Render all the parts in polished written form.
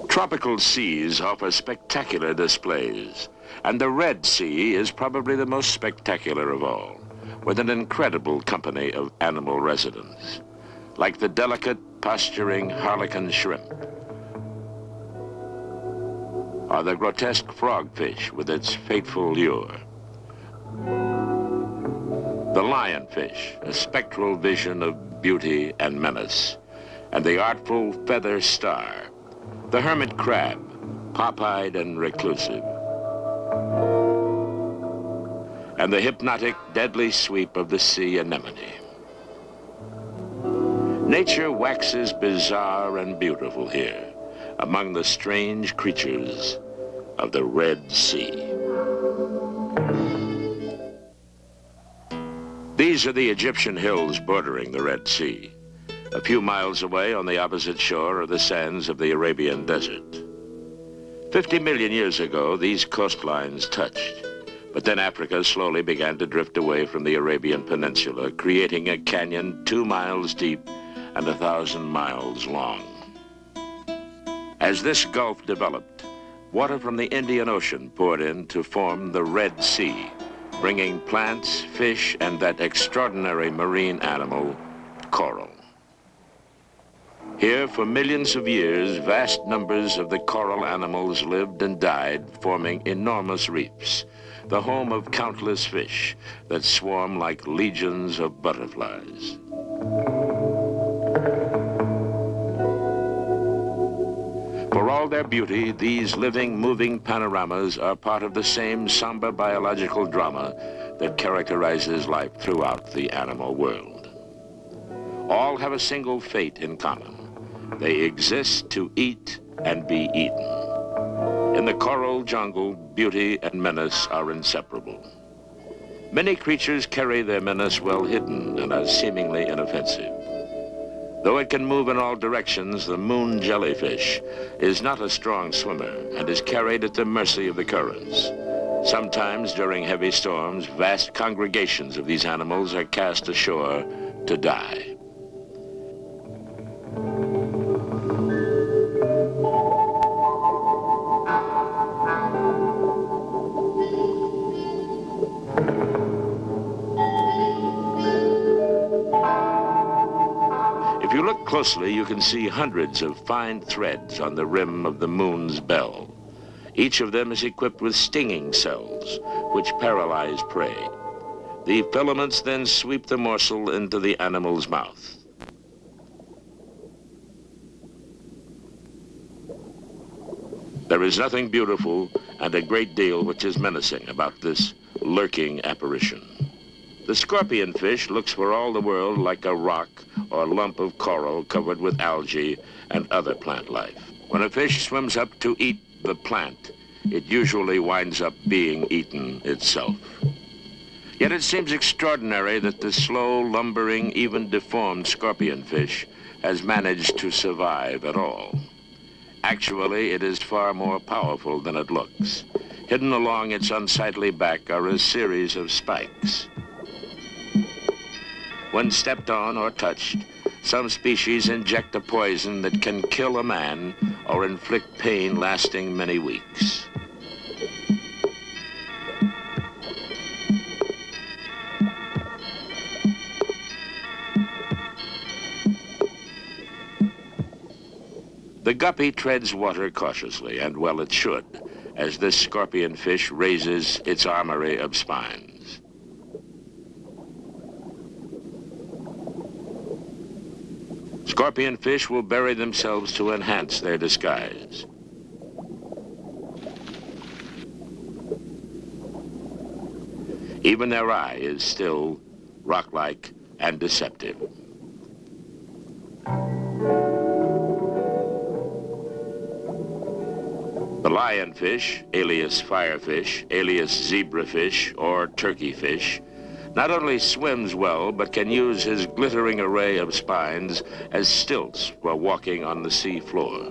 Tropical seas offer spectacular displays, and the Red Sea is probably the most spectacular of all, with an incredible company of animal residents, like the delicate, posturing harlequin shrimp, or the grotesque frogfish with its fateful lure, the lionfish, a spectral vision of beauty and menace, and the artful feather star, the hermit crab, pop-eyed and reclusive, and the hypnotic, deadly sweep of the sea anemone. Nature waxes bizarre and beautiful here, among the strange creatures of the Red Sea. These are the Egyptian hills bordering the Red Sea. A few miles away on the opposite shore are the sands of the Arabian Desert. 50 million years ago, these coastlines touched, but then Africa slowly began to drift away from the Arabian Peninsula, creating a canyon 2 miles deep and 1,000 miles long. As this gulf developed, water from the Indian Ocean poured in to form the Red Sea, bringing plants, fish, and that extraordinary marine animal, coral. Here, for millions of years, vast numbers of the coral animals lived and died, forming enormous reefs, the home of countless fish that swarm like legions of butterflies. For all their beauty, these living, moving panoramas are part of the same somber biological drama that characterizes life throughout the animal world. All have a single fate in common. They exist to eat and be eaten. In the coral jungle, beauty and menace are inseparable. Many creatures carry their menace well hidden and are seemingly inoffensive. Though it can move in all directions, the moon jellyfish is not a strong swimmer and is carried at the mercy of the currents. Sometimes during heavy storms, vast congregations of these animals are cast ashore to die. If you look closely, you can see hundreds of fine threads on the rim of the moon's bell. Each of them is equipped with stinging cells, which paralyze prey. The filaments then sweep the morsel into the animal's mouth. There is nothing beautiful and a great deal which is menacing about this lurking apparition. The scorpion fish looks for all the world like a rock or lump of coral covered with algae and other plant life. When a fish swims up to eat the plant, it usually winds up being eaten itself. Yet it seems extraordinary that the slow, lumbering, even deformed scorpion fish has managed to survive at all. Actually, it is far more powerful than it looks. Hidden along its unsightly back are a series of spikes. When stepped on or touched, some species inject a poison that can kill a man or inflict pain lasting many weeks. The guppy treads water cautiously, and well it should, as this scorpion fish raises its armory of spines. Scorpion fish will bury themselves to enhance their disguise. Even their eye is still rock-like and deceptive. The lionfish, alias firefish, alias zebrafish, or turkeyfish, not only swims well, but can use his glittering array of spines as stilts while walking on the sea floor.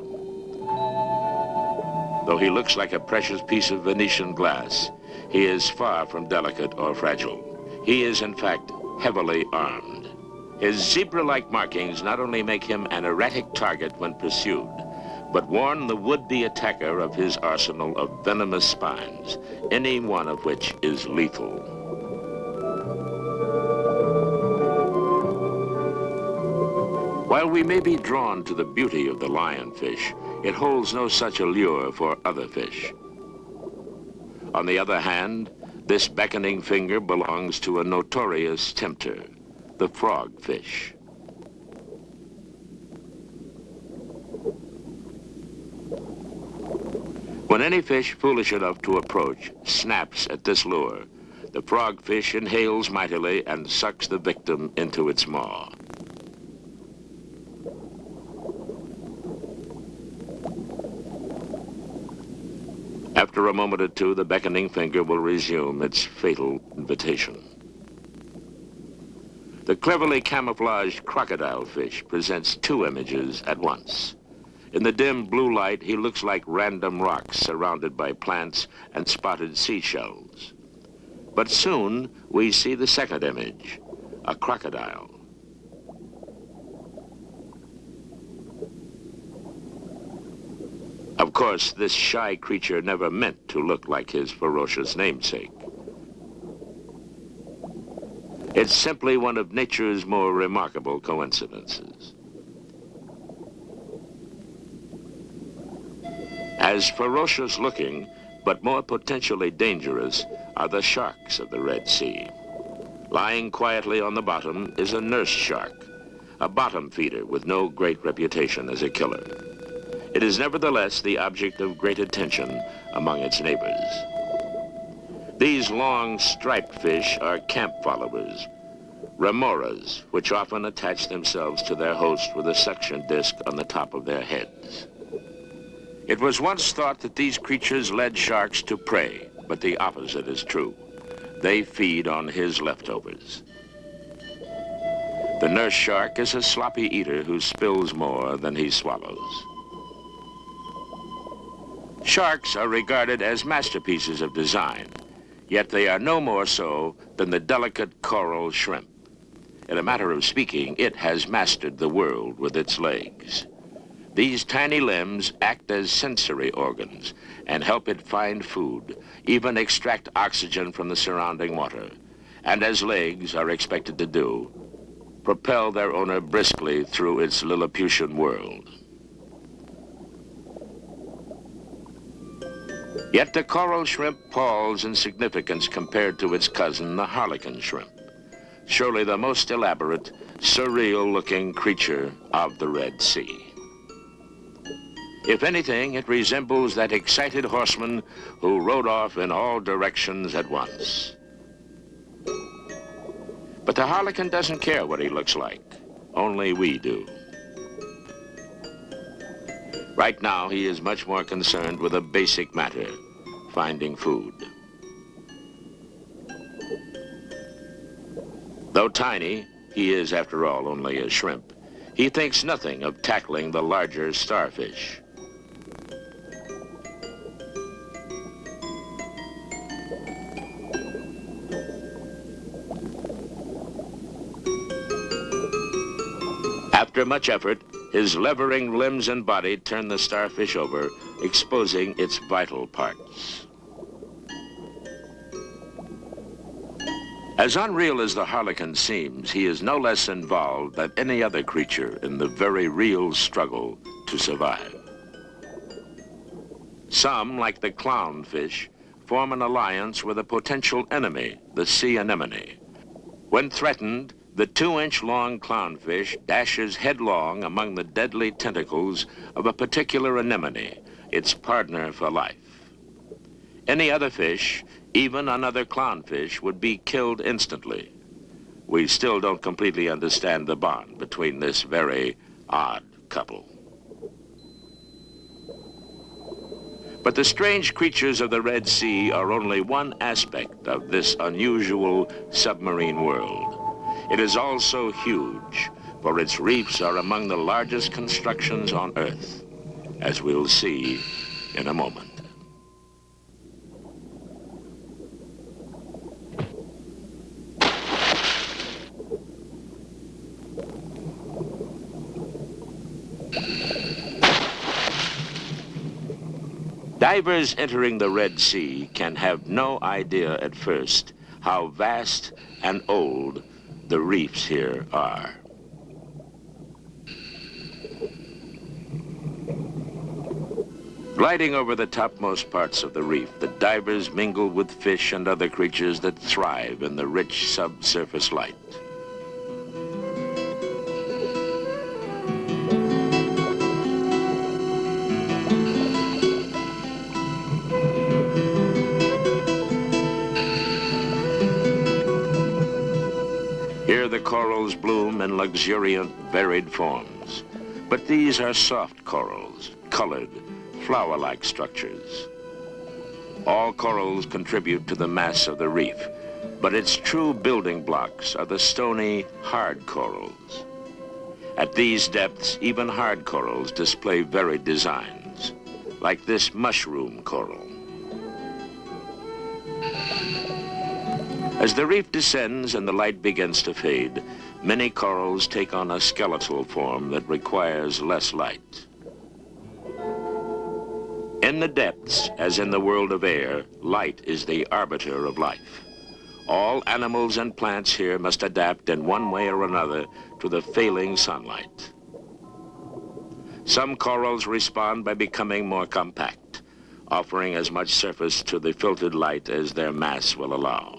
Though he looks like a precious piece of Venetian glass, he is far from delicate or fragile. He is, in fact, heavily armed. His zebra-like markings not only make him an erratic target when pursued, but warn the would-be attacker of his arsenal of venomous spines, any one of which is lethal. While we may be drawn to the beauty of the lionfish, it holds no such allure for other fish. On the other hand, this beckoning finger belongs to a notorious tempter, the frogfish. When any fish foolish enough to approach snaps at this lure, the frogfish inhales mightily and sucks the victim into its maw. After a moment or two, the beckoning finger will resume its fatal invitation. The cleverly camouflaged crocodile fish presents two images at once. In the dim blue light, he looks like random rocks surrounded by plants and spotted seashells. But soon, we see the second image, a crocodile. Of course, this shy creature never meant to look like his ferocious namesake. It's simply one of nature's more remarkable coincidences. As ferocious looking, but more potentially dangerous, are the sharks of the Red Sea. Lying quietly on the bottom is a nurse shark, a bottom feeder with no great reputation as a killer. It is nevertheless the object of great attention among its neighbors. These long striped fish are camp followers, remoras, which often attach themselves to their host with a suction disc on the top of their heads. It was once thought that these creatures led sharks to prey, but the opposite is true. They feed on his leftovers. The nurse shark is a sloppy eater who spills more than he swallows. Sharks are regarded as masterpieces of design, yet they are no more so than the delicate coral shrimp. In a matter of speaking, it has mastered the world with its legs. These tiny limbs act as sensory organs and help it find food, even extract oxygen from the surrounding water, and as legs are expected to do, propel their owner briskly through its Lilliputian world. Yet the coral shrimp palls in significance compared to its cousin, the harlequin shrimp, surely the most elaborate, surreal-looking creature of the Red Sea. If anything, it resembles that excited horseman who rode off in all directions at once. But the harlequin doesn't care what he looks like. Only we do. Right now, he is much more concerned with a basic matter, finding food. Though tiny, he is, after all, only a shrimp. He thinks nothing of tackling the larger starfish. After much effort, his levering limbs and body turn the starfish over, exposing its vital parts. As unreal as the harlequin seems, he is no less involved than any other creature in the very real struggle to survive. Some, like the clownfish, form an alliance with a potential enemy, the sea anemone. When threatened, the 2-inch-long clownfish dashes headlong among the deadly tentacles of a particular anemone, its partner for life. Any other fish, even another clownfish, would be killed instantly. We still don't completely understand the bond between this very odd couple. But the strange creatures of the Red Sea are only one aspect of this unusual submarine world. It is also huge, for its reefs are among the largest constructions on Earth, as we'll see in a moment. Divers entering the Red Sea can have no idea at first how vast and old the reefs here are. Gliding over the topmost parts of the reef, the divers mingle with fish and other creatures that thrive in the rich subsurface light. Here the corals bloom in luxuriant, varied forms. But these are soft corals, colored, flower-like structures. All corals contribute to the mass of the reef, but its true building blocks are the stony, hard corals. At these depths, even hard corals display varied designs, like this mushroom coral. As the reef descends and the light begins to fade, many corals take on a skeletal form that requires less light. In the depths, as in the world of air, light is the arbiter of life. All animals and plants here must adapt in one way or another to the failing sunlight. Some corals respond by becoming more compact, offering as much surface to the filtered light as their mass will allow.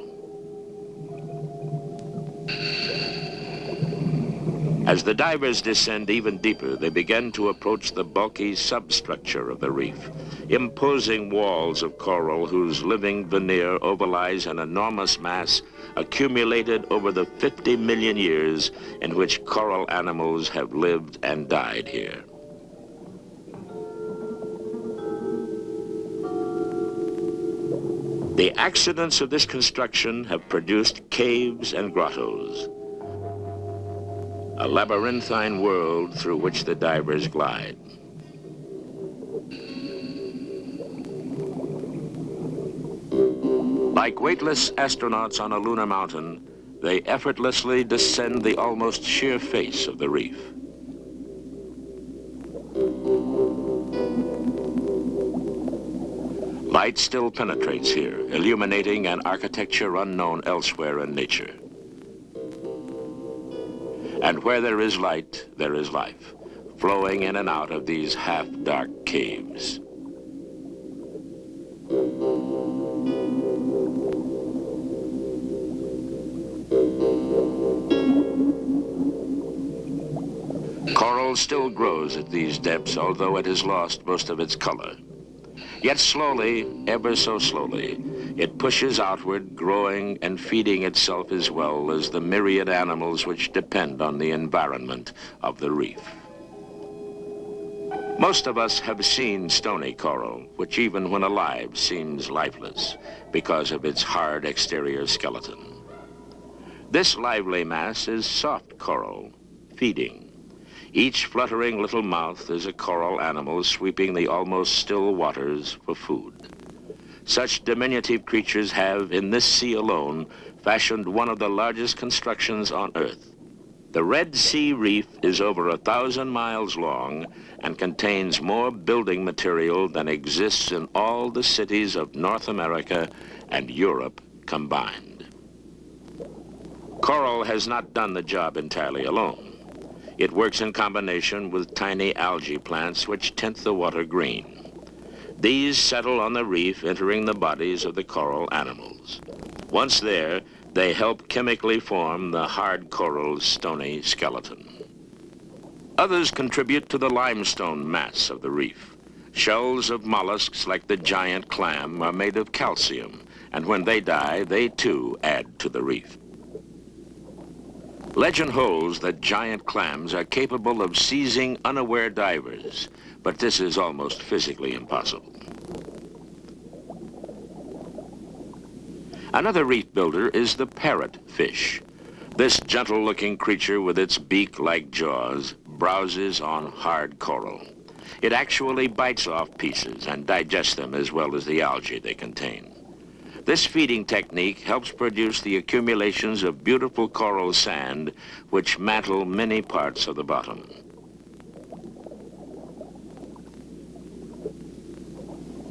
As the divers descend even deeper, they begin to approach the bulky substructure of the reef, imposing walls of coral whose living veneer overlies an enormous mass accumulated over the 50 million years in which coral animals have lived and died here. The accidents of this construction have produced caves and grottos, a labyrinthine world through which the divers glide. Like weightless astronauts on a lunar mountain, they effortlessly descend the almost sheer face of the reef. Light still penetrates here, illuminating an architecture unknown elsewhere in nature. And where there is light, there is life, flowing in and out of these half-dark caves. Coral still grows at these depths, although it has lost most of its color. Yet slowly, ever so slowly, it pushes outward, growing and feeding itself as well as the myriad animals which depend on the environment of the reef. Most of us have seen stony coral, which even when alive seems lifeless because of its hard exterior skeleton. This lively mass is soft coral, feeding. Each fluttering little mouth is a coral animal sweeping the almost still waters for food. Such diminutive creatures have, in this sea alone, fashioned one of the largest constructions on Earth. The Red Sea Reef is over 1,000 miles long and contains more building material than exists in all the cities of North America and Europe combined. Coral has not done the job entirely alone. It works in combination with tiny algae plants which tint the water green. These settle on the reef, entering the bodies of the coral animals. Once there, they help chemically form the hard coral's stony skeleton. Others contribute to the limestone mass of the reef. Shells of mollusks like the giant clam are made of calcium, and when they die, they too add to the reef. Legend holds that giant clams are capable of seizing unaware divers, but this is almost physically impossible. Another reef builder is the parrotfish. This gentle-looking creature with its beak-like jaws browses on hard coral. It actually bites off pieces and digests them as well as the algae they contain. This feeding technique helps produce the accumulations of beautiful coral sand which mantle many parts of the bottom.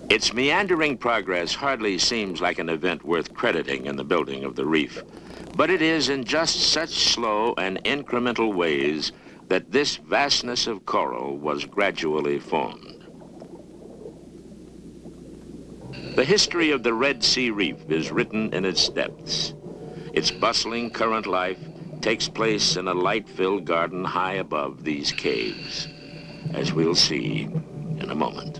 Its meandering progress hardly seems like an event worth crediting in the building of the reef, but it is in just such slow and incremental ways that this vastness of coral was gradually formed. The history of the Red Sea Reef is written in its depths. Its bustling current life takes place in a light-filled garden high above these caves, as we'll see in a moment.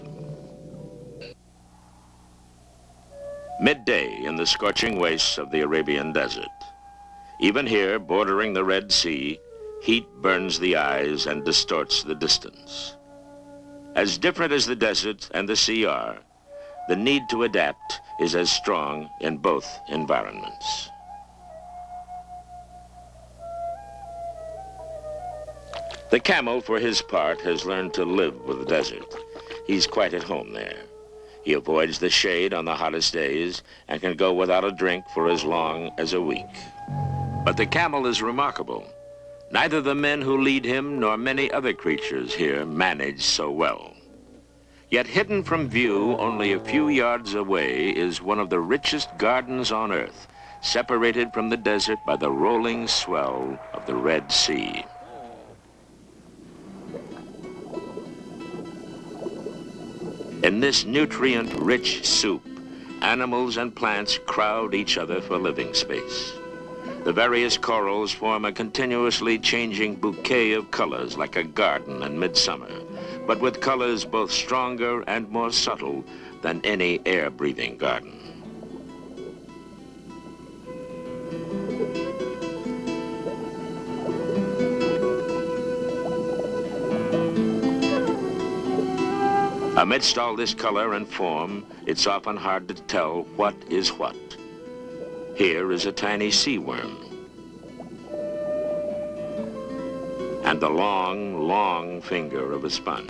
Midday in the scorching wastes of the Arabian desert. Even here, bordering the Red Sea, heat burns the eyes and distorts the distance. As different as the desert and the sea are, the need to adapt is as strong in both environments. The camel, for his part, has learned to live with the desert. He's quite at home there. He avoids the shade on the hottest days and can go without a drink for as long as a week. But the camel is remarkable. Neither the men who lead him nor many other creatures here manage so well. Yet hidden from view only a few yards away is one of the richest gardens on earth, separated from the desert by the rolling swell of the Red Sea. In this nutrient-rich soup, animals and plants crowd each other for living space. The various corals form a continuously changing bouquet of colors like a garden in midsummer, but with colors both stronger and more subtle than any air-breathing garden. Amidst all this color and form, it's often hard to tell what is what. Here is a tiny sea worm. And the long, long finger of a sponge.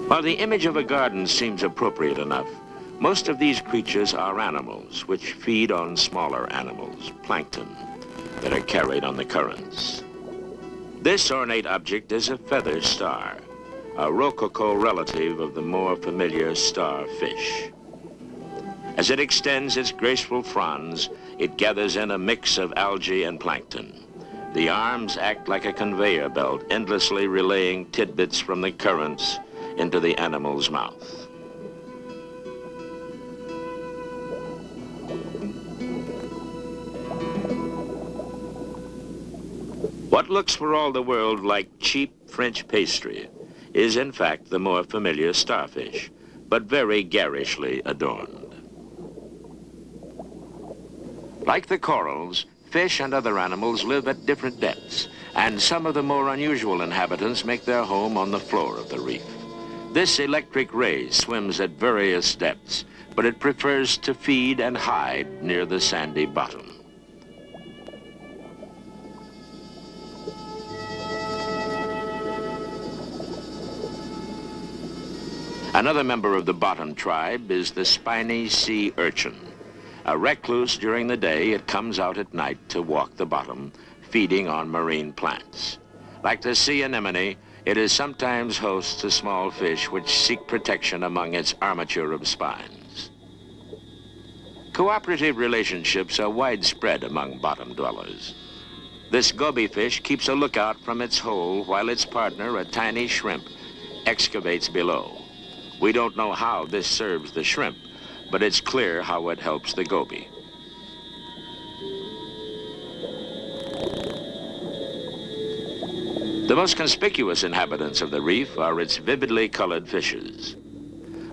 While the image of a garden seems appropriate enough, most of these creatures are animals which feed on smaller animals, plankton, that are carried on the currents. This ornate object is a feather star, a rococo relative of the more familiar starfish. As it extends its graceful fronds, it gathers in a mix of algae and plankton. The arms act like a conveyor belt, endlessly relaying tidbits from the currents into the animal's mouth. What looks for all the world like cheap French pastry is in fact the more familiar starfish, but very garishly adorned. Like the corals, fish and other animals live at different depths, and some of the more unusual inhabitants make their home on the floor of the reef. This electric ray swims at various depths, but it prefers to feed and hide near the sandy bottom. Another member of the bottom tribe is the spiny sea urchin. A recluse during the day, it comes out at night to walk the bottom, feeding on marine plants. Like the sea anemone, it is sometimes host to small fish which seek protection among its armature of spines. Cooperative relationships are widespread among bottom dwellers. This goby fish keeps a lookout from its hole while its partner, a tiny shrimp, excavates below. We don't know how this serves the shrimp, but it's clear how it helps the goby. The most conspicuous inhabitants of the reef are its vividly colored fishes.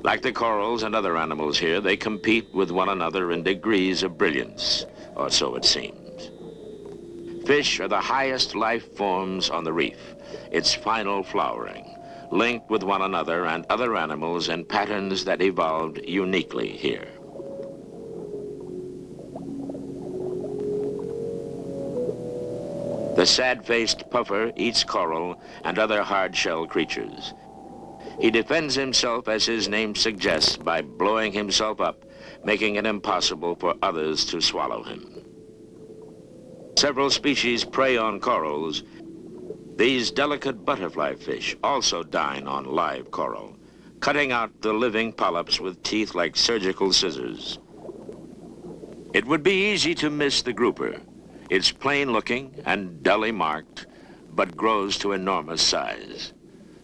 Like the corals and other animals here, they compete with one another in degrees of brilliance, or so it seems. Fish are the highest life forms on the reef, its final flowering. linked with one another and other animals in patterns that evolved uniquely here. The sad-faced puffer eats coral and other hard-shell creatures. He defends himself, as his name suggests, by blowing himself up, making it impossible for others to swallow him. Several species prey on corals. These delicate butterfly fish also dine on live coral, cutting out the living polyps with teeth like surgical scissors. It would be easy to miss the grouper. It's plain-looking and dully marked, but grows to enormous size.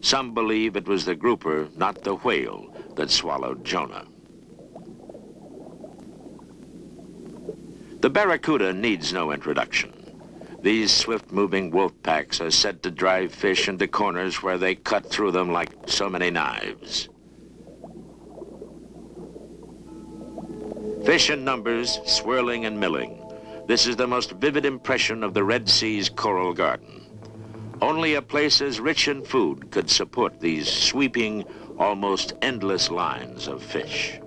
Some believe it was the grouper, not the whale, that swallowed Jonah. The barracuda needs no introduction. These swift-moving wolf packs are said to drive fish into corners where they cut through them like so many knives. Fish in numbers, swirling and milling. This is the most vivid impression of the Red Sea's coral garden. Only a place as rich in food could support these sweeping, almost endless lines of fish.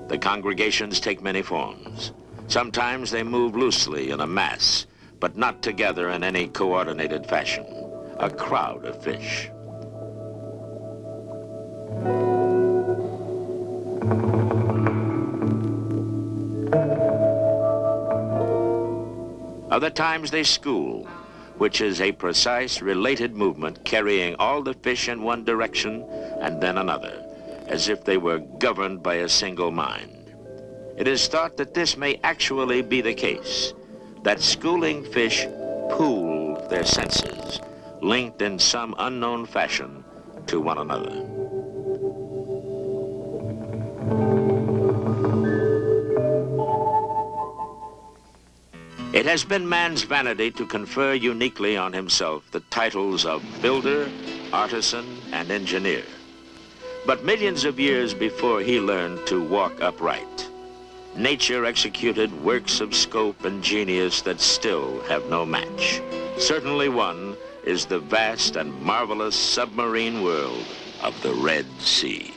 The congregations take many forms. Sometimes they move loosely in a mass, but not together in any coordinated fashion. A crowd of fish. Other times they school, which is a precise, related movement carrying all the fish in one direction and then another, as if they were governed by a single mind. It is thought that this may actually be the case, that schooling fish pool their senses, linked in some unknown fashion to one another. It has been man's vanity to confer uniquely on himself the titles of builder, artisan, and engineer. But millions of years before he learned to walk upright, nature executed works of scope and genius that still have no match. Certainly one is the vast and marvelous submarine world of the Red Sea.